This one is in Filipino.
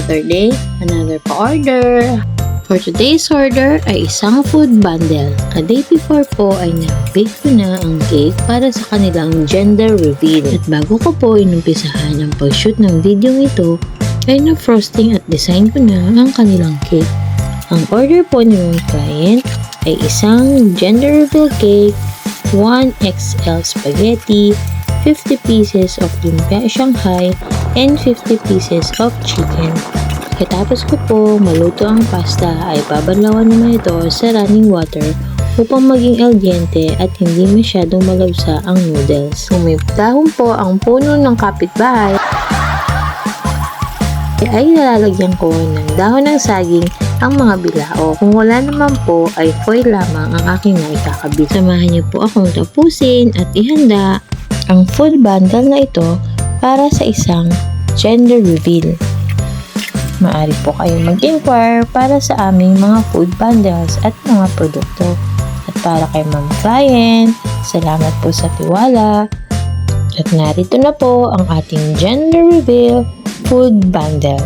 another day, another pa-order. For today's order ay isang food bundle. A day before po ay nag-bake ko na ang cake para sa kanilang gender reveal. At bago ko po inumpisahan ang pag-shoot ng video ito, ay na-frosting at design ko na ang kanilang cake. Ang order po ni mga client ay isang gender reveal cake, 1 XL spaghetti, 50 pieces of lumpia Shanghai, and 50 pieces of chicken. Pagkatapos ko po maluto ang pasta ay babanlawan naman ito sa running water upang maging al dente at hindi masyadong malabsa ang noodles. Kung may dahon po ang puno ng kapitbahay, ay nalalagyan ko ng dahon ng saging ang mga bilao. Kung wala naman po ay foil lamang ang aking naikakabit. Samahan niyo po akong tapusin at ihanda ang food bundle na ito para sa isang gender reveal. Maaari po kayong mag-inquire para sa aming mga food bundles at mga produkto. At para kay Ma'am Client, salamat po sa tiwala. At narito na po ang ating gender reveal food bundle.